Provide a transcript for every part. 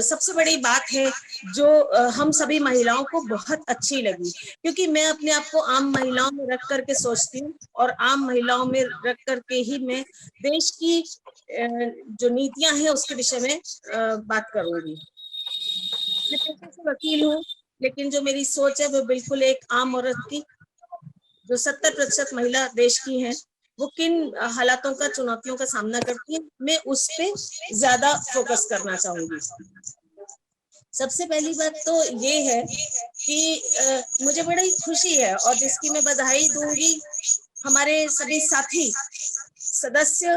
सबसे बड़ी बात है जो हम सभी महिलाओं को बहुत अच्छी लगी, क्योंकि मैं अपने आप को आम महिलाओं में रख करके सोचती हूँ और आम महिलाओं में रख करके ही मैं देश की जो नीतियां हैं उसके विषय में बात करूंगी। मैं पेशे से वकील हूँ, लेकिन जो मेरी सोच है वो बिल्कुल एक आम औरत की, जो 70% महिला देश की हैं, वो किन हालातों का, चुनौतियों का सामना करती है, मैं उस पे ज्यादा फोकस करना चाहूंगी। सबसे पहली बात तो ये है कि मुझे बड़ी खुशी है और जिसकी मैं बधाई दूंगी हमारे सभी साथी सदस्य,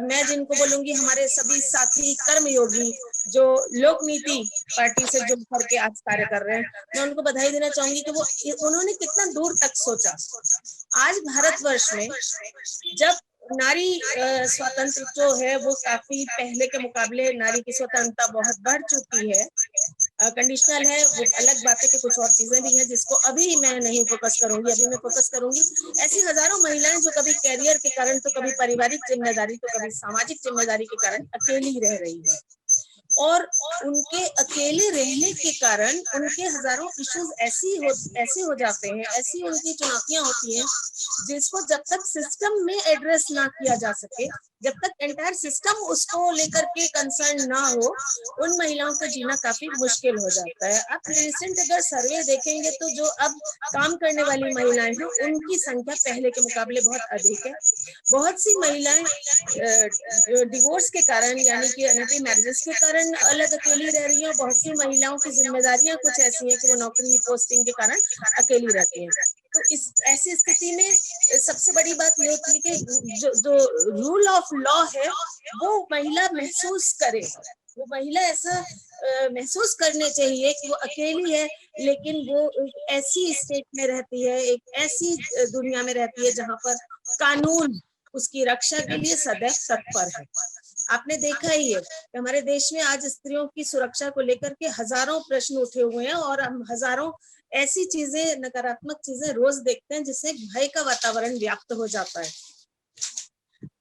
मैं जिनको बोलूंगी हमारे सभी साथी कर्मयोगी जो लोक नीति पार्टी से जुड़ करके आज कार्य कर रहे हैं, मैं उनको बधाई देना चाहूंगी कि उन्होंने कितना दूर तक सोचा। आज भारतवर्ष में जब नारी स्वतंत्र जो है वो काफी पहले के मुकाबले नारी की स्वतंत्रता बहुत बढ़ चुकी है, कंडीशनल है, वो अलग बात है कि कुछ और चीजें भी हैं जिसको अभी मैं नहीं फोकस करूंगी। अभी मैं फोकस करूंगी ऐसी हजारों महिलाएं जो कभी कैरियर के कारण, तो कभी पारिवारिक जिम्मेदारी, तो कभी सामाजिक जिम्मेदारी के कारण अकेली रह रही है, और उनके अकेले रहने के कारण उनके हजारों इश्यूज ऐसे हो जाते हैं, ऐसी उनकी चुनौतियां होती हैं जिसको जब तक सिस्टम में एड्रेस ना किया जा सके, जब तक एंटायर सिस्टम उसको लेकर के कंसर्न ना हो, उन महिलाओं का जीना काफी मुश्किल हो जाता है। आप रिसेंट अगर सर्वे देखेंगे तो जो अब काम करने वाली महिलाएं हैं उनकी संख्या पहले के मुकाबले बहुत अधिक है। बहुत सी महिलाएं डिवोर्स के कारण, यानी कि अनहैप्पी मैरिजेस के कारण अलग अकेली रह रही है, और बहुत सी महिलाओं की जिम्मेदारियां कुछ ऐसी हैं कि वो नौकरी पोस्टिंग के कारण अकेली रहती हैं। तो इस ऐसी स्थिति में सबसे बड़ी बात ये होती है कि जो रूल ऑफ लॉ है वो महिला महसूस करे, वो महिला ऐसा महसूस करने चाहिए कि वो अकेली है, लेकिन वो एक ऐसी स्टेट में रहती है, एक ऐसी दुनिया में रहती है जहाँ पर कानून उसकी रक्षा के लिए सदैव तत्पर है। आपने देखा ही है कि हमारे देश में आज स्त्रियों की सुरक्षा को लेकर के हजारों प्रश्न उठे हुए हैं, और हम हजारों ऐसी चीजें, नकारात्मक चीजें रोज देखते हैं जिससे भय का वातावरण व्याप्त हो जाता है।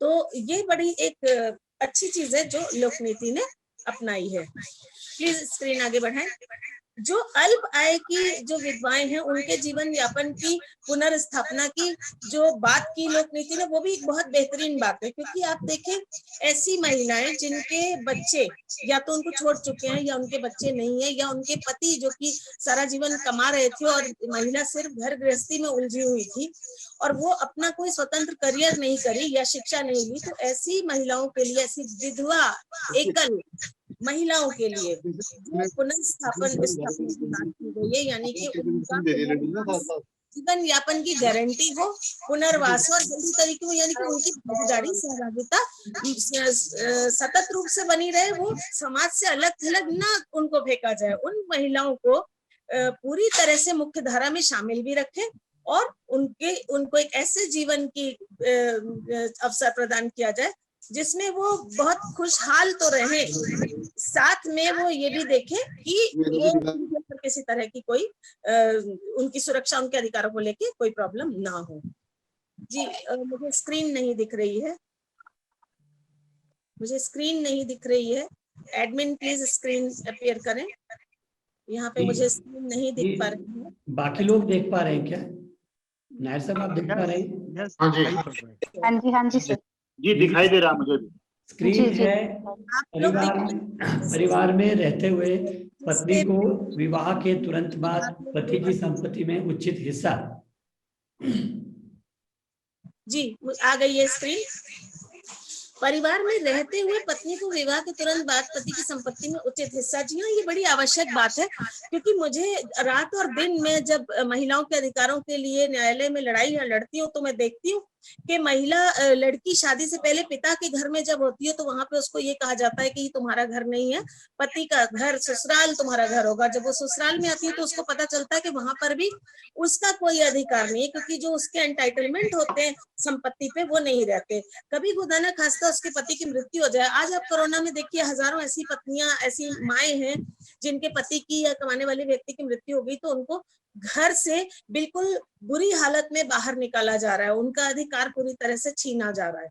तो ये बड़ी एक अच्छी चीज है जो लोकनीति ने अपनाई है। प्लीज स्क्रीन आगे बढ़ाएं। जो अल्प आय की जो विधवाएं हैं उनके जीवन यापन की पुनर्स्थापना की जो बात की लोकनीति ने, वो भी एक बहुत बेहतरीन बात है, क्योंकि आप देखें ऐसी महिलाएं जिनके बच्चे या तो उनको छोड़ चुके हैं, या उनके बच्चे नहीं है, या उनके पति जो कि सारा जीवन कमा रहे थे और महिला सिर्फ घर गृहस्थी में उलझी हुई थी और वो अपना कोई स्वतंत्र करियर नहीं करी या शिक्षा नहीं ली, तो ऐसी महिलाओं के लिए, ऐसी विधवा एकल महिलाओं के लिए जो पुनर्स्थापन स्थापना की बात की गई है, यानी कि उनका जीवन यापन की गारंटी हो, पुनर्वास और जल्दी तरीके हो, यानी कि उनकी भागीदारी, सहभागिता सतत रूप से बनी रहे, वो समाज से अलग थलग ना उनको फेंका जाए, उन महिलाओं को पूरी तरह से मुख्य धारा में शामिल भी रखें और उनको एक ऐसे जीवन की अवसर प्रदान किया जाए जिसमें वो बहुत खुशहाल तो रहे, साथ में वो ये भी देखें कि वो किसी तरह की कोई उनकी सुरक्षा, उनके अधिकारों को लेके कोई प्रॉब्लम ना हो। जी मुझे स्क्रीन नहीं दिख रही है, मुझे स्क्रीन नहीं दिख रही है। एडमिन प्लीज स्क्रीन अपीयर करें, यहाँ पे मुझे स्क्रीन नहीं दिख पा रही है। बाकी लोग देख पा रहे हैं क्या? नायर साहब आप देख पा रहे हैं? हाँ जी, हाँ जी सर जी दिखाई दे रहा मुझे भी। स्क्रीन है। परिवार में रहते हुए पत्नी को विवाह के तुरंत बाद पति की संपत्ति में उचित हिस्सा। जी आ गई है स्क्रीन। परिवार में रहते हुए पत्नी को विवाह के तुरंत बाद पति की संपत्ति में उचित हिस्सा, जी हाँ, ये बड़ी आवश्यक बात है, क्योंकि मुझे रात और दिन में जब महिलाओं के अधिकारों के लिए न्यायालय में लड़ाई लड़ती हूँ तो मैं देखती हूँ कि महिला लड़की शादी से पहले पिता के घर में जब होती है तो वहां पे उसको ये कहा जाता है कि ये तुम्हारा घर नहीं है, पति का घर, ससुराल तुम्हारा घर होगा। जब वो ससुराल में आती है तो उसको पता चलता है कि वहां पर भी उसका कोई अधिकार नहीं है, क्योंकि जो उसके एंटाइटलमेंट होते हैं संपत्ति पे वो नहीं रहते। कभी खुदा ना खास्ता उसके पति की मृत्यु हो जाए, आज आप कोरोना में देखिए हजारों ऐसी पत्नियां, ऐसी माएं हैं जिनके पति की या कमाने वाले व्यक्ति की मृत्यु हो गई, तो उनको घर से बिल्कुल बुरी हालत में बाहर निकाला जा रहा है, उनका अधिकार पूरी तरह से छीना जा रहा है।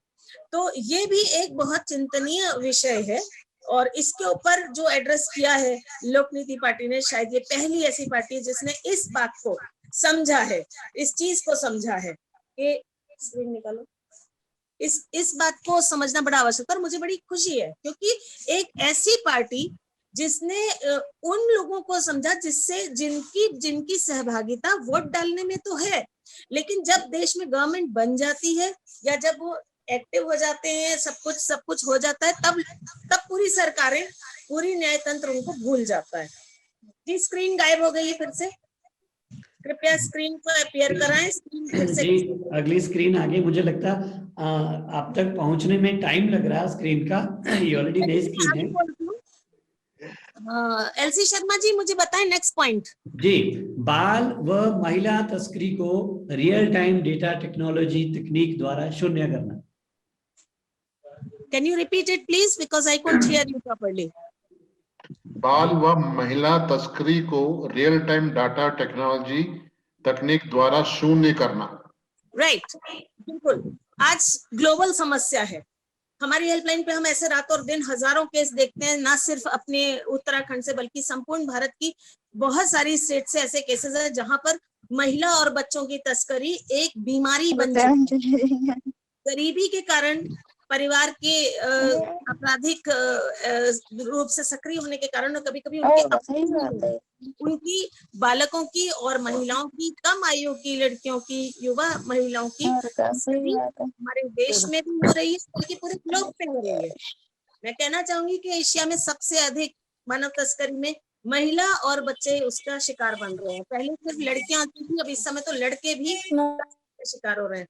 तो ये भी एक बहुत चिंतनीय विषय है और इसके ऊपर जो एड्रेस किया है लोक नीति पार्टी ने, शायद ये पहली ऐसी पार्टी है जिसने इस बात को समझा है, इस चीज को समझा है कि स्क्रीन निकालो, इस बात को समझना बड़ा आवश्यक है। और मुझे बड़ी खुशी है क्योंकि एक ऐसी पार्टी जिसने उन लोगों को समझा जिससे जिनकी सहभागिता वोट डालने में तो है, लेकिन जब देश में गवर्नमेंट बन जाती है या जब वो एक्टिव हो जाते हैं, सब कुछ हो जाता है, तब पूरी सरकारें, पूरी न्याय तंत्र उनको भूल जाता है। जी स्क्रीन गायब हो गई है फिर से, कृपया स्क्रीन पर अपीयर कराएं। स्क्रीन फिर से जी अगली स्क्रीन आ गई, मुझे लगता आप तक पहुंचने में टाइम लग रहा है स्क्रीन का, ये ऑलरेडी नई स्क्रीन है। एलसी शर्मा जी मुझे बताएं नेक्स्ट पॉइंट। जी, बाल व महिला तस्करी को रियल टाइम डेटा टेक्नोलॉजी तकनीक द्वारा शून्य करना। Can you repeat it please, because I can't hear you properly. बाल व महिला तस्करी को रियल टाइम डाटा टेक्नोलॉजी तकनीक द्वारा शून्य करना। राइट, बिल्कुल। आज ग्लोबल समस्या है। हमारी हेल्पलाइन पे हम ऐसे रातों और दिन हजारों केस देखते हैं, ना सिर्फ अपने उत्तराखंड से बल्कि संपूर्ण भारत की बहुत सारी स्टेट से ऐसे केसेस हैं जहां पर महिला और बच्चों की तस्करी एक बीमारी बन चुकी है। गरीबी के कारण, परिवार के आपराधिक रूप से सक्रिय होने के कारण, कभी कभी उनकी बालकों की और महिलाओं की, कम आयु की लड़कियों की, युवा महिलाओं की हमारे देश में भी हो रही है, बल्कि पूरे ग्लोब पे हो रही है। मैं कहना चाहूंगी कि एशिया में सबसे अधिक मानव तस्करी में महिला और बच्चे उसका शिकार बन रहे हैं। पहले सिर्फ लड़कियां आती थी, अब इस समय तो लड़के भी शिकार हो रहे हैं।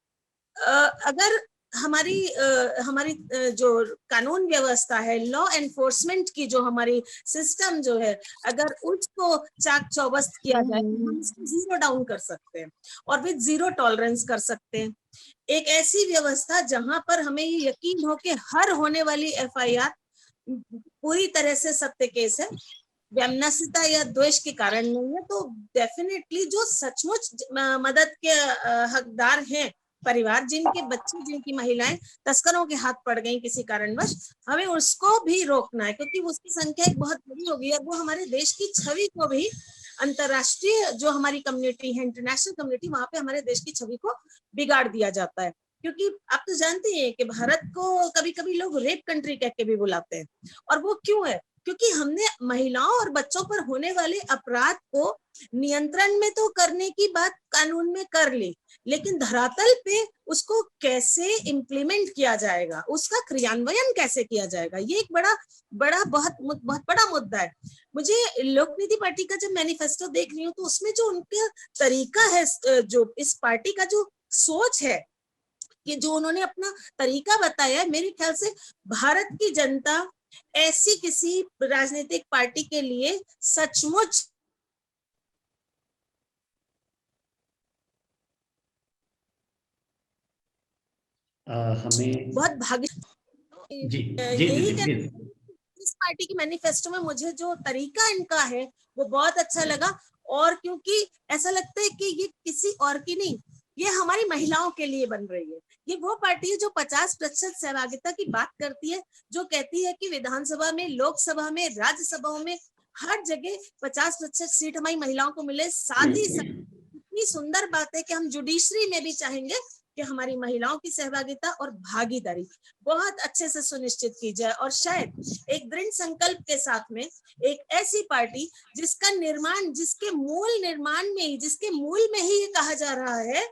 अगर हमारी जो कानून व्यवस्था है, लॉ एनफोर्समेंट की जो हमारी सिस्टम जो है, अगर उसको चाक चौबस्त किया जाए तो हम इसको जीरो डाउन कर सकते हैं और विद जीरो टॉलरेंस कर सकते हैं। एक ऐसी व्यवस्था जहां पर हमें ये यकीन हो कि हर होने वाली एफआईआर पूरी तरह से सत्य केस है, वैमनस्यता या द्वेष के कारण नहीं है, तो डेफिनेटली जो सचमुच मदद के हकदार हैं, परिवार जिनके बच्चे, जिनकी महिलाएं तस्करों के हाथ पड़ गई किसी कारणवश, हमें उसको भी रोकना है, क्योंकि उसकी संख्या एक बहुत बड़ी हो गई है। वो हमारे देश की छवि को भी, अंतरराष्ट्रीय जो हमारी कम्युनिटी है, इंटरनेशनल कम्युनिटी, वहां पे हमारे देश की छवि को बिगाड़ दिया जाता है। क्योंकि आप तो जानते हैं कि भारत को कभी कभी लोग रेप कंट्री कह के भी बुलाते हैं, और वो क्यों है? क्योंकि हमने महिलाओं और बच्चों पर होने वाले अपराध को नियंत्रण में तो करने की बात कानून में कर ली, लेकिन धरातल पे उसको कैसे इम्प्लीमेंट किया जाएगा, उसका क्रियान्वयन कैसे किया जाएगा, ये एक बहुत बड़ा मुद्दा है। मुझे लोक नीति पार्टी का जब मैनिफेस्टो देख रही हूँ तो उसमें जो उनका तरीका है, जो इस पार्टी का जो सोच है, कि जो उन्होंने अपना तरीका बताया है, मेरे ख्याल से भारत की जनता ऐसी किसी राजनीतिक पार्टी के लिए सचमुच हमें बहुत भाग्य। जी इस पार्टी की मैनिफेस्टो में मुझे जो तरीका इनका है वो बहुत अच्छा लगा, और क्योंकि ऐसा लगता है कि ये किसी और की नहीं, ये हमारी महिलाओं के लिए बन रही है। ये वो पार्टी है जो 50% सहभागिता की बात करती है, जो कहती है कि विधानसभा में, लोकसभा में, राज्यसभाओं में हर जगह 50% सीट हमारी महिलाओं को मिले। साथ ही साथ इतनी सुंदर बात है कि हम जुडिशरी में भी चाहेंगे कि हमारी महिलाओं की सहभागिता और भागीदारी बहुत अच्छे से सुनिश्चित की जाए, और शायद एक दृढ़ संकल्प के साथ में एक ऐसी पार्टी जिसका निर्माण, जिसके मूल में ही ये कहा जा रहा है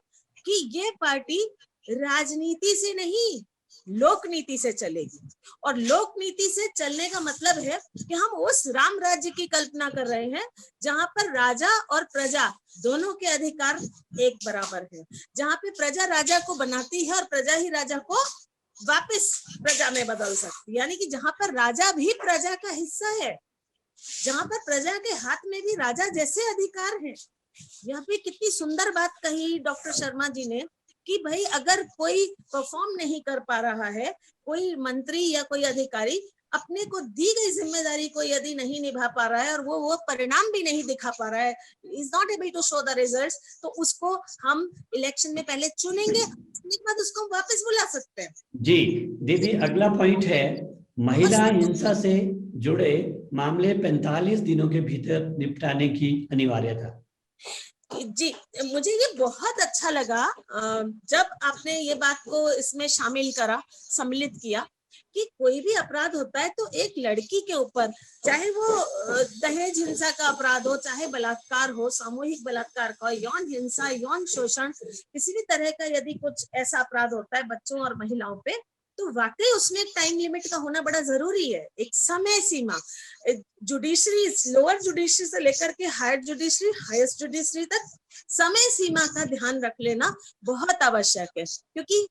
कि ये पार्टी राजनीति से नहीं, लोक नीति से चलेगी। और लोक नीति से चलने का मतलब है कि हम उस राम राज्य की कल्पना कर रहे हैं जहां पर राजा और प्रजा दोनों के अधिकार एक बराबर है, जहां पे प्रजा राजा को बनाती है और प्रजा ही राजा को वापस प्रजा में बदल सकती है। यानी कि जहां पर राजा भी प्रजा का हिस्सा है, जहां पर प्रजा के हाथ में भी राजा जैसे अधिकार हैं। यहाँ पे कितनी सुंदर बात कही डॉक्टर शर्मा जी ने कि भाई अगर कोई परफॉर्म नहीं कर पा रहा है, कोई मंत्री या कोई अधिकारी अपने को दी गई जिम्मेदारी को यदि नहीं निभा पा रहा है और वो परिणाम भी नहीं दिखा पा रहा है, is not able to show the results, तो उसको हम इलेक्शन में पहले चुनेंगे, उसके बाद उसको वापस बुला सकते हैं। जी दीदी, अगला पॉइंट है महिला हिंसा से जुड़े मामले 45 दिनों के भीतर निपटाने की अनिवार्यता। जी, मुझे ये बहुत अच्छा लगा जब आपने ये बात को इसमें शामिल करा, सम्मिलित किया कि कोई भी अपराध होता है तो एक लड़की के ऊपर, चाहे वो दहेज हिंसा का अपराध हो, चाहे बलात्कार हो, सामूहिक बलात्कार का, यौन हिंसा, यौन शोषण, किसी भी तरह का यदि कुछ ऐसा अपराध होता है बच्चों और महिलाओं पे, तो वाकई उसमें एक टाइम लिमिट का होना बड़ा जरूरी है, एक समय सीमा। जुडिशरी, लोअर जुडिशरी से लेकर के हायर जुडिशरी, हाईएस्ट जुडिशरी तक समय सीमा का ध्यान रख लेना बहुत आवश्यक है, क्योंकि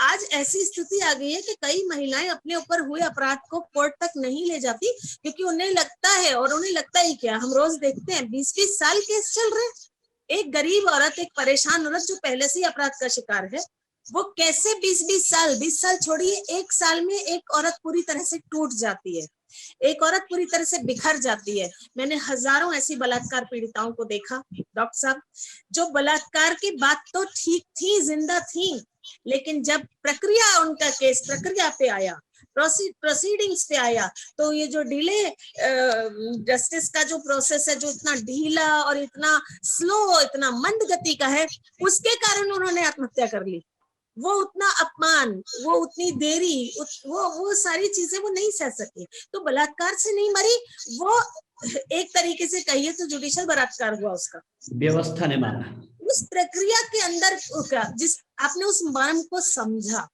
आज ऐसी स्थिति आ गई है कि कई महिलाएं अपने ऊपर हुए अपराध को कोर्ट तक नहीं ले जाती, क्योंकि उन्हें लगता है, और उन्हें लगता ही क्या, हम रोज देखते हैं 20-20 साल केस चल रहे हैं। एक गरीब औरत, एक परेशान औरत जो पहले से ही अपराध का शिकार है, वो कैसे 20 साल छोड़िए, 1 साल में एक औरत पूरी तरह से टूट जाती है, एक औरत पूरी तरह से बिखर जाती है। मैंने हजारों ऐसी बलात्कार पीड़िताओं को देखा डॉक्टर साहब, जो बलात्कार की बात तो ठीक थी, जिंदा थी, लेकिन जब प्रक्रिया, उनका केस प्रक्रिया पे आया, प्रोसीडिंग्स पे आया, तो ये जो डिले जस्टिस का जो प्रोसेस है, जो इतना ढीला और इतना स्लो, इतना मंद गति का है, उसके कारण उन्होंने आत्महत्या कर ली। वो उतना अपमान, वो उतनी देरी, वो सारी चीजें वो नहीं सह सकी, तो बलात्कार से नहीं मरी, वो एक तरीके से कहिए तो जुडिशियल बलात्कार हुआ उसका, व्यवस्था ने माना। उस प्रक्रिया के अंदर जिस आपने उस मर्म को समझा।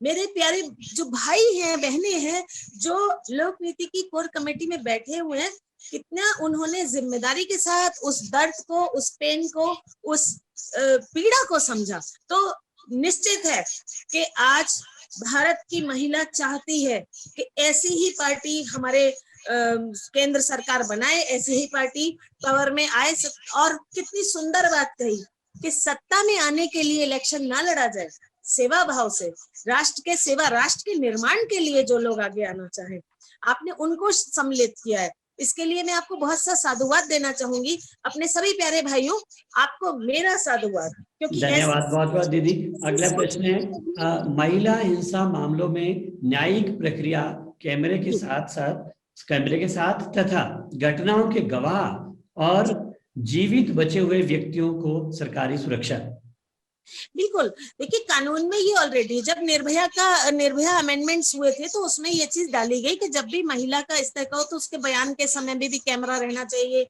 मेरे प्यारे जो भाई हैं, बहनें हैं, जो लोक नीति की कोर कमेटी में बैठे हुए हैं, कितना उन्होंने जिम्मेदारी के साथ उस दर्द को, उस पेन को, उस पीड़ा को समझा। तो निश्चित है कि आज भारत की महिला चाहती है कि ऐसी ही पार्टी हमारे केंद्र सरकार बनाए, ऐसी ही पार्टी पावर में आए। और कितनी सुंदर बात कही कि सत्ता में आने के लिए इलेक्शन ना लड़ा जाए, सेवा भाव से, राष्ट्र के सेवा, राष्ट्र के निर्माण के लिए जो लोग आगे आना चाहे, आपने उनको सम्मिलित किया है। इसके लिए मैं आपको बहुत सा साधुवाद देना चाहूंगी। अपने सभी प्यारे भाइयों, आपको मेरा साधुवाद, क्योंकि धन्यवाद बहुत बहुत दीदी। अगला प्रश्न है, महिला हिंसा मामलों में न्यायिक प्रक्रिया कैमरे के साथ तथा घटनाओं के गवाह और जीवित बचे हुए व्यक्तियों को सरकारी सुरक्षा। बिल्कुल, देखिए कानून में ये ऑलरेडी, जब निर्भया अमेंडमेंट्स हुए थे तो उसमें ये चीज डाली गई कि जब भी महिला का इस तरह का हो तो उसके बयान के समय में भी कैमरा रहना चाहिए।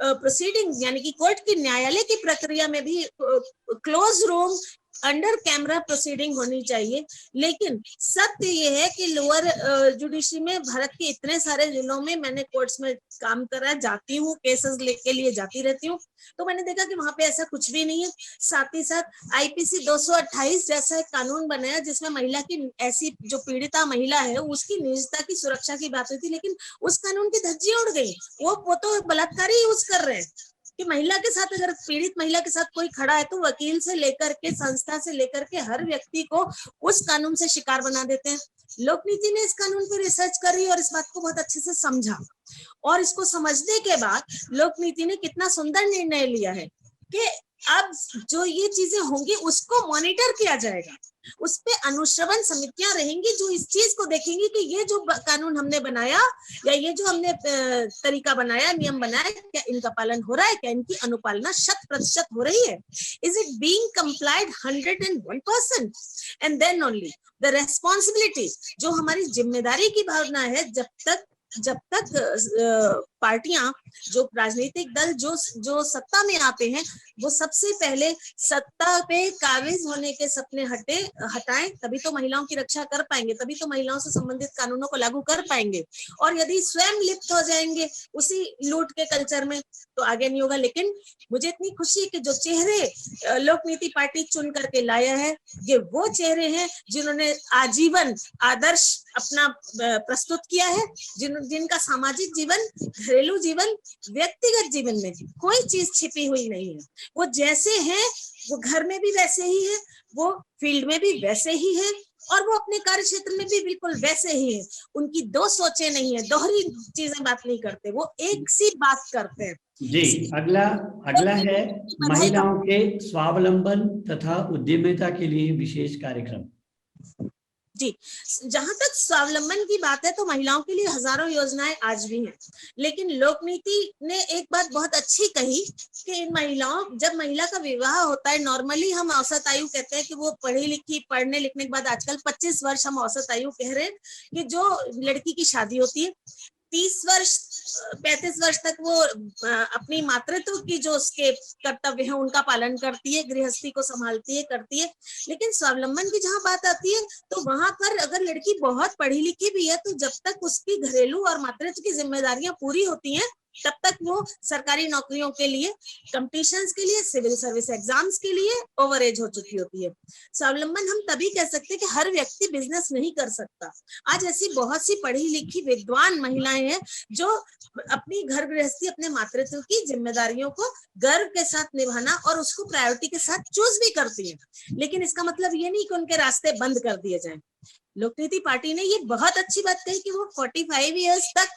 प्रोसीडिंग यानी कि कोर्ट की, न्यायालय की प्रक्रिया में भी close room under camera proceeding होनी चाहिए। लेकिन सत्य ये है कि लोअर जुडिशरी में, भारत के इतने सारे जिलों में मैंने कोर्ट्स में काम करा, जाती हूँ, केसेस के लिए जाती रहती हूँ, तो मैंने देखा कि वहां पे ऐसा कुछ भी नहीं है। साथ ही साथ आईपीसी 228 जैसा एक कानून बनाया जिसमें महिला की, ऐसी जो पीड़िता महिला है उसकी निजता की सुरक्षा की बात हुई थी, लेकिन उस कानून की धज्जियां उड़ गई। वो तो बलात्कार ही यूज कर रहे हैं कि महिला के साथ, अगर पीड़ित महिला के साथ कोई खड़ा है तो वकील से लेकर के, संस्था से लेकर के हर व्यक्ति को उस कानून से शिकार बना देते हैं। लोक नीति ने इस कानून पर रिसर्च करी और इस बात को बहुत अच्छे से समझा, और इसको समझने के बाद लोक नीति ने कितना सुंदर निर्णय लिया है कि अब जो ये चीजें होंगी उसको मॉनिटर किया जाएगा, उस पे अनुश्रवण समितियां रहेंगी जो इस चीज को देखेंगी कि ये जो कानून हमने बनाया या ये जो हमने तरीका बनाया, नियम बनाया, क्या इनका पालन हो रहा है, क्या इनकी अनुपालना 100% हो रही है, is it being complied 101%, and then only the responsibility, जो हमारी जिम्मेदारी की भावना है, जब तक पार्टियां, जो राजनीतिक दल जो सत्ता में आते हैं, वो सबसे पहले सत्ता पे काबिज होने के सपने हटाएं, तभी तो महिलाओं की रक्षा कर पाएंगे, तभी तो महिलाओं से संबंधित कानूनों को लागू कर पाएंगे। और यदि स्वयं लिप्त हो जाएंगे उसी लूट के कल्चर में तो आगे नहीं होगा। लेकिन मुझे इतनी खुशी है कि जो चेहरे लोक नीति पार्टी चुन करके लाया है, ये वो चेहरे हैं जिन्होंने आजीवन आदर्श अपना प्रस्तुत किया है, जिनका सामाजिक जीवन, घरेलू जीवन, व्यक्तिगत जीवन में कोई चीज छिपी हुई नहीं है। वो जैसे हैं वो घर में भी वैसे ही है, वो फील्ड में भी वैसे ही है, और वो अपने कार्य क्षेत्र में भी बिल्कुल वैसे ही है। उनकी दो सोचें नहीं है, दोहरी चीजें बात नहीं करते, वो एक सी बात करते हैं। जी, अगला है महिलाओं के स्वावलंबन तथा उद्यमिता के लिए विशेष कार्यक्रम। जी, जहां तक स्वावलंबन की बात है तो महिलाओं के लिए हजारों योजनाएं आज भी हैं, लेकिन लोक नीति ने एक बात बहुत अच्छी कही कि इन महिलाओं, जब महिला का विवाह होता है, नॉर्मली हम औसत आयु कहते हैं कि वो पढ़ी लिखी, पढ़ने लिखने के बाद आजकल 25 वर्ष हम औसत आयु कह रहे हैं कि जो लड़की की शादी होती है, 30 वर्ष 35 वर्ष तक वो अपनी मातृत्व की जो उसके कर्तव्य है उनका पालन करती है, गृहस्थी को संभालती है, करती है। लेकिन स्वावलंबन की जहां बात आती है तो वहां पर अगर लड़की बहुत पढ़ी लिखी भी है तो जब तक उसकी घरेलू और मातृत्व की जिम्मेदारियां पूरी होती हैं तब तक वो सरकारी नौकरियों के लिए, कंपटीशंस के लिए, सिविल सर्विस एग्जाम्स के लिए ओवर एज हो चुकी होती है। स्वावलंबन हम तभी कह सकते हैं कि हर व्यक्ति बिजनेस नहीं कर सकता। आज ऐसी बहुत सी पढ़ी लिखी विद्वान महिलाएं हैं जो अपनी घर गृहस्थी, अपने मातृत्व की जिम्मेदारियों को गर्व के साथ निभाना और उसको प्रायोरिटी के साथ चूज भी करती हैं। लेकिन इसका मतलब ये नहीं कि उनके रास्ते बंद कर दिए जाएं। लोकनीति पार्टी ने ये बहुत अच्छी बात कही कि वो 45 इयर्स तक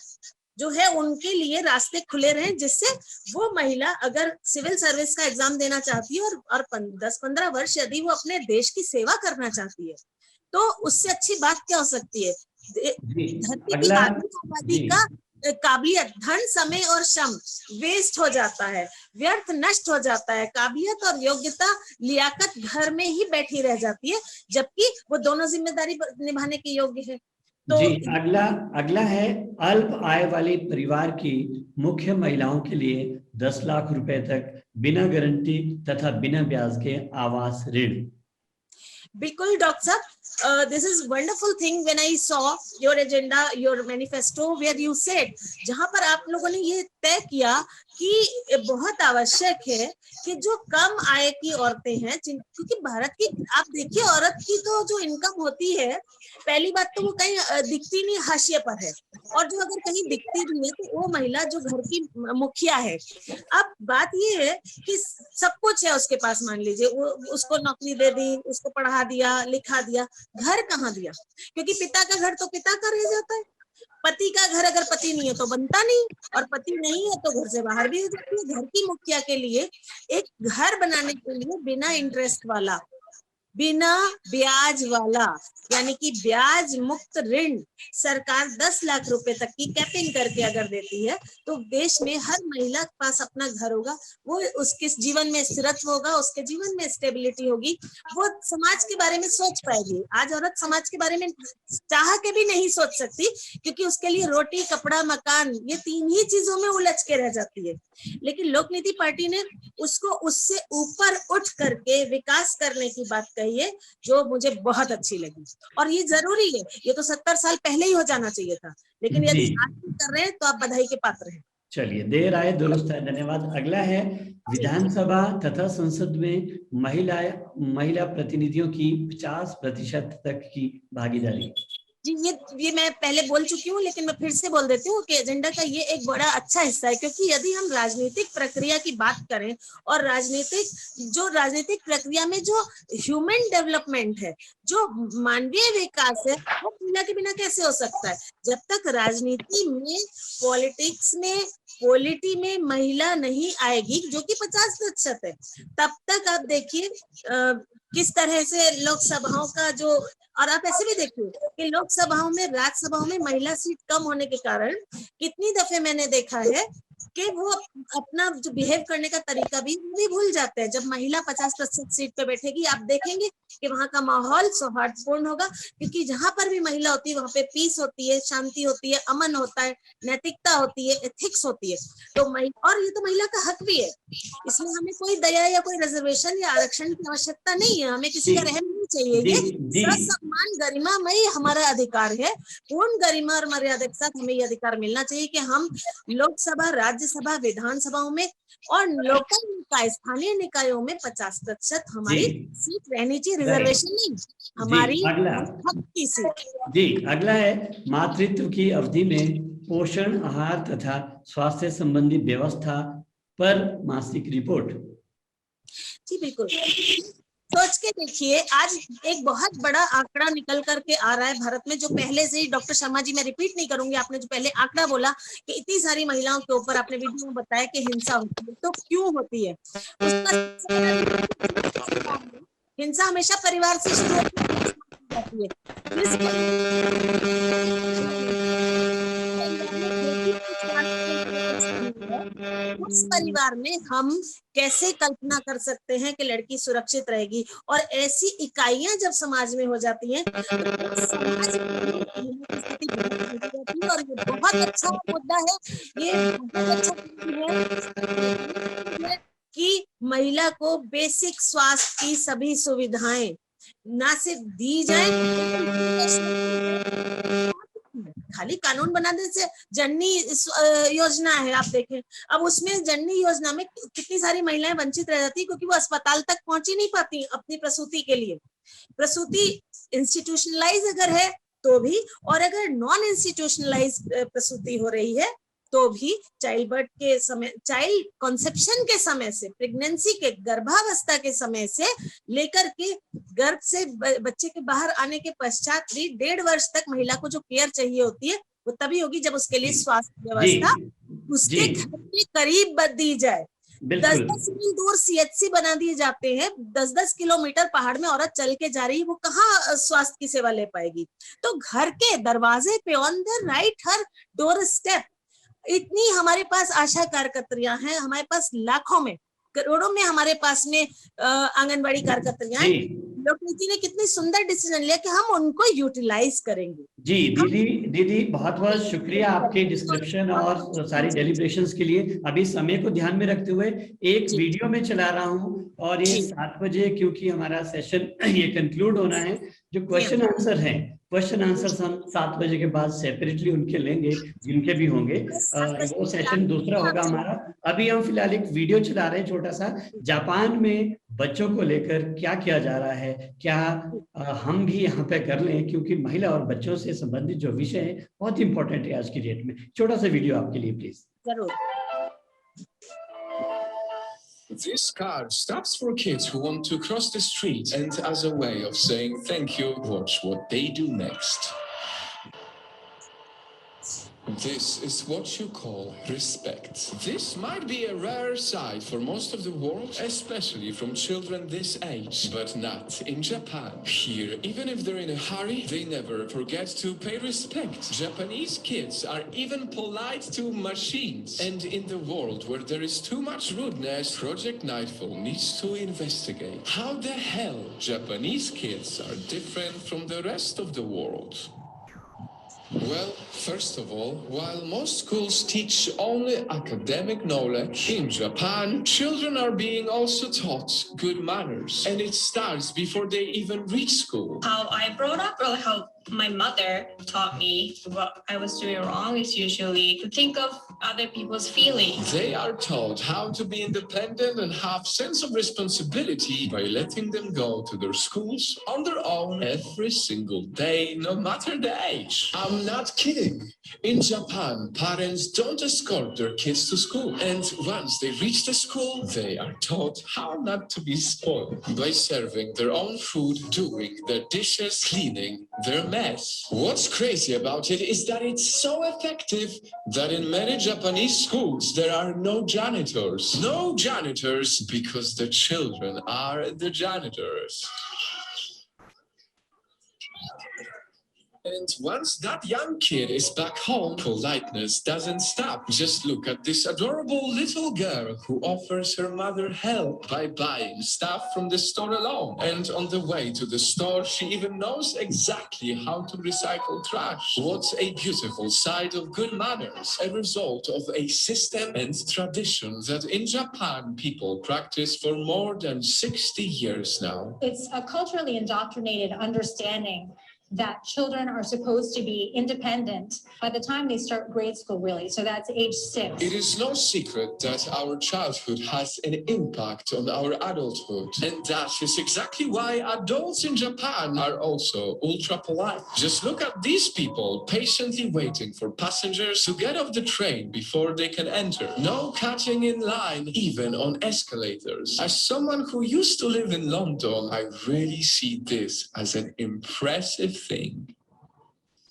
जो है उनके लिए रास्ते खुले रहे, जिससे वो महिला अगर सिविल सर्विस का एग्जाम देना चाहती है और 10-15 वर्ष यदि वो अपने देश की सेवा करना चाहती है तो उससे अच्छी बात क्या हो सकती है। धरती की आबादी का काबिलियत, धन, समय और श्रम वेस्ट हो जाता है, व्यर्थ नष्ट हो जाता है। काबिलियत और योग्यता, लियाकत घर में ही बैठी रह जाती है, जबकि वो दोनों जिम्मेदारी निभाने के योग्य है। तो जी, अगला है अल्प आय वाले परिवार की मुख्य महिलाओं के लिए 10 लाख रुपए तक बिना गारंटी तथा बिना ब्याज के आवास ऋण। बिल्कुल डॉक्टर साहब, this is wonderful thing when I saw your agenda, your manifesto, where you said, जहां पर आप लोगों ने ये तय किया कि बहुत आवश्यक है कि जो कम आय की औरतें हैं, क्योंकि भारत की आप देखिए औरत की तो जो इनकम होती है, पहली बात तो वो कहीं दिखती नहीं, हाशिए पर है, और जो अगर कहीं दिखती भी है तो वो महिला जो घर की मुखिया है। अब बात ये है कि सब कुछ है उसके पास, मान लीजिए वो उसको नौकरी दे दी, उसको पढ़ा दिया, लिखा दिया, घर कहाँ दिया, क्योंकि पिता का घर तो पिता का रह जाता है, पति का घर अगर पति नहीं है तो बनता नहीं, और पति नहीं है तो घर से बाहर भी हो जाती है। घर की मुखिया के लिए एक घर बनाने के लिए बिना इंटरेस्ट वाला, बिना ब्याज वाला, यानी कि ब्याज मुक्त ऋण सरकार 10 लाख रुपए तक की कैपिंग करके अगर देती है तो देश में हर महिला के पास अपना घर होगा, वो उसके जीवन में स्थिरत्व होगा, उसके जीवन में स्टेबिलिटी होगी, वो समाज के बारे में सोच पाएगी। आज औरत समाज के बारे में चाह के भी नहीं सोच सकती, क्योंकि उसके लिए रोटी, कपड़ा, मकान, ये 3 ही चीजों में उलझ के रह जाती है। लेकिन लोकनीति पार्टी ने उसको उससे ऊपर उठ करके विकास करने की बात कही है, जो मुझे बहुत अच्छी लगी। और ये जरूरी है, ये तो 70 साल पहले ही हो जाना चाहिए था, लेकिन यदि आज भी कर रहे हैं तो आप बधाई के पात्र हैं। चलिए, देर आए दुरुस्त है, धन्यवाद। अगला है विधानसभा तथा संसद में महिला प्रतिनिधियों की 50% तक की भागीदारी। जी, ये मैं पहले बोल चुकी हूँ, लेकिन मैं फिर से बोल देती हूँ कि एजेंडा का ये एक बड़ा अच्छा हिस्सा है, क्योंकि यदि हम राजनीतिक प्रक्रिया की बात करें और राजनीतिक प्रक्रिया में जो ह्यूमन डेवलपमेंट है, जो मानवीय विकास है, वो महिला के बिना कैसे हो सकता है। जब तक राजनीति में, पॉलिटिक्स में, पॉलिटी में महिला नहीं आएगी, जो कि 50% है, तब तक आप देखिए किस तरह से लोकसभाओं का जो, और आप ऐसे भी देखिए कि लोकसभाओं में, राज्यसभाओं में महिला सीट कम होने के कारण कितनी दफे मैंने देखा है कि वो अपना जो बिहेव करने का तरीका भी भूल जाते हैं। जब महिला 50% सीट पे बैठेगी, आप देखेंगे कि वहां का माहौल सौहार्दपूर्ण होगा, क्योंकि जहां पर भी महिला होती है वहां पे पीस होती है, शांति होती है, अमन होता है, नैतिकता होती है, एथिक्स होती है। तो और ये तो महिला का हक भी है, इसमें हमें कोई दया या कोई रिजर्वेशन या आरक्षण की आवश्यकता नहीं है, हमें किसी का रहम नहीं चाहिए। ये सम्मान, गरिमामयी हमारा अधिकार है। पूर्ण गरिमा और मर्यादा के साथ हमें ये अधिकार मिलना चाहिए कि हम लोकसभा, राज्यसभा, विधानसभाओं में और लोकल निकाय, स्थानीय निकायों में 50% हमारी सीट रहनी चाहिए, रिजर्वेशन नहीं, हमारी हक की सीट। जी, अगला है मातृत्व की अवधि में पोषण, आहार तथा स्वास्थ्य संबंधी व्यवस्था पर मासिक रिपोर्ट। जी बिल्कुल, सोच के देखिए, आज एक बहुत बड़ा आंकड़ा निकल करके आ रहा है भारत में, जो पहले से ही, डॉक्टर शर्मा जी मैं रिपीट नहीं करूंगी, आपने जो पहले आंकड़ा बोला कि इतनी सारी महिलाओं के ऊपर आपने वीडियो में बताया कि हिंसा होती है, तो क्यों होती है? हिंसा हमेशा परिवार से शुरू होती है, देखिए, जिस उस परिवार में हम कैसे कल्पना कर सकते हैं कि लड़की सुरक्षित रहेगी, और ऐसी इकाइयां जब समाज में हो जाती हैं तो समाज में की स्थिति बहुत बदल जाती है। और ये बहुत अच्छा मुद्दा है, ये बहुत अच्छा है कि महिला को बेसिक स्वास्थ्य की सभी सुविधाएं ना सिर्फ दी जाए, खाली कानून बनाने से जननी योजना है, आप देखें अब उसमें जननी योजना में कितनी सारी महिलाएं वंचित रह जाती है क्योंकि वो अस्पताल तक पहुंच ही नहीं पाती अपनी प्रसूति के लिए। प्रसूति इंस्टीट्यूशनलाइज अगर है तो भी, और अगर नॉन इंस्टीट्यूशनलाइज प्रसूति हो रही है तो भी चाइल्ड बर्थ के समय, चाइल्ड कंसेप्शन के समय से, प्रेगनेंसी के गर्भावस्था के समय से लेकर के गर्भ से बच्चे के बाहर आने के पश्चात भी 1.5 वर्ष तक महिला को जो केयर चाहिए होती है वो तभी होगी जब उसके लिए स्वास्थ्य व्यवस्था उसके घर के करीब दी जाए। 10-10 मील दूर सीएचसी बना दिए जाते हैं, 10-10 किलोमीटर पहाड़ में औरत चल के जा रही है, वो कहाँ स्वास्थ्य की सेवा ले पाएगी। तो घर के दरवाजे पे, on the right her door step, इतनी हमारे पास आशा कार्यकर्तियां हैं, हमारे पास लाखों में, करोड़ों में हमारे पास में आंगनबाड़ी कार्यकर्तियां हैं। लोकनीति जी ने कितनी सुंदर डिसीजन लिया कि हम उनको यूटिलाइज करेंगे। जी दीदी बहुत बहुत शुक्रिया आपके डिस्क्रिप्शन और सारी डेलिब्रेशंस के लिए। अभी समय को ध्यान में रखते हुए एक वीडियो में चला रहा हूं, और ये 7 बजे क्योंकि हमारा सेशन ये कंक्लूड होना है, जो क्वेश्चन आंसर है, क्वेश्चन आंसर हम 7 बजे के बाद सेपरेटली उनके लेंगे, जिनके भी होंगे, वो सेशन दूसरा होगा हमारा। अभी हम फिलहाल एक वीडियो चला रहे हैं छोटा सा, जापान में बच्चों को लेकर क्या किया जा रहा है, क्या हम भी यहाँ पे कर लें, क्योंकि महिला और बच्चों से संबंधित जो विषय है बहुत इंपॉर्टेंट है आज की डेट में। छोटा सा वीडियो आपके लिए प्लीज। जरूर। This card stops for kids who want to cross the street, and as a way of saying thank you, watch what they do next. This is what you call respect. This might be a rare sight for most of the world, especially from children this age, but not in Japan. Here, even if they're in a hurry, they never forget to pay respect. Japanese kids are even polite to machines. And in the world where there is too much rudeness, Project Nightfall needs to investigate how the hell Japanese kids are different from the rest of the world. Well, first of all, while most schools teach only academic knowledge, in Japan, children are being also taught good manners. And it starts before they even reach school. How I brought up, or how my mother taught me what I was doing wrong, is usually to think of other people's feelings. They are taught how to be independent and have sense of responsibility by letting them go to their schools on their own every single day, no matter the age. I'm not kidding. In Japan, parents don't escort their kids to school. And once they reach the school, they are taught how not to be spoiled by serving their own food, doing their dishes, cleaning their mess. What's crazy about it is that it's so effective that in many Japanese schools there are no janitors. No janitors because the children are the janitors. And once that young kid is back home, politeness doesn't stop. Just look at this adorable little girl who offers her mother help by buying stuff from the store alone. And on the way to the store, she even knows exactly how to recycle trash. What a beautiful side of good manners, a result of a system and tradition that in Japan people practice for more than 60 years now. It's a culturally indoctrinated understanding that children are supposed to be independent by the time they start grade school, really. So that's age 6. It is no secret that our childhood has an impact on our adulthood. And that is exactly why adults in Japan are also ultra polite. Just look at these people patiently waiting for passengers to get off the train before they can enter. No catching in line, even on escalators. As someone who used to live in London, I really see this as an impressive thing.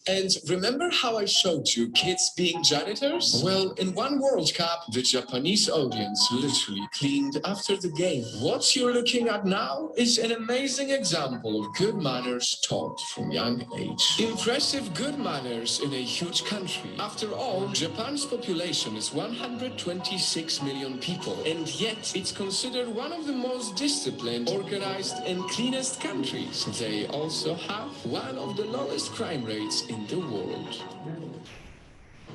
And remember how I showed you kids being janitors? Well, in one World Cup, the Japanese audience literally cleaned after the game. What you're looking at now is an amazing example of good manners taught from young age. Impressive good manners in a huge country. After all, Japan's population is 126 million people, and yet it's considered one of the most disciplined, organized, and cleanest countries. They also have one of the lowest crime rates in the world.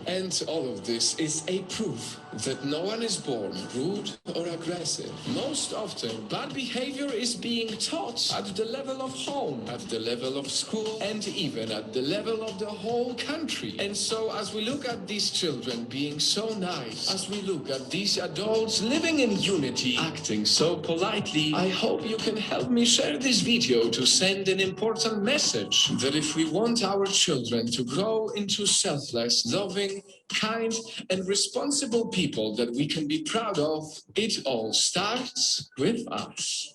And all of this is a proof that no one is born rude or aggressive. Most often, bad behavior is being taught at the level of home, at the level of school, and even at the level of the whole country. And so as we look at these children being so nice, as we look at these adults living in unity, acting so politely, I hope you can help me share this video to send an important message that if we want our children to grow into selfless, loving, kind, and responsible people that we can be proud of, it all starts with us.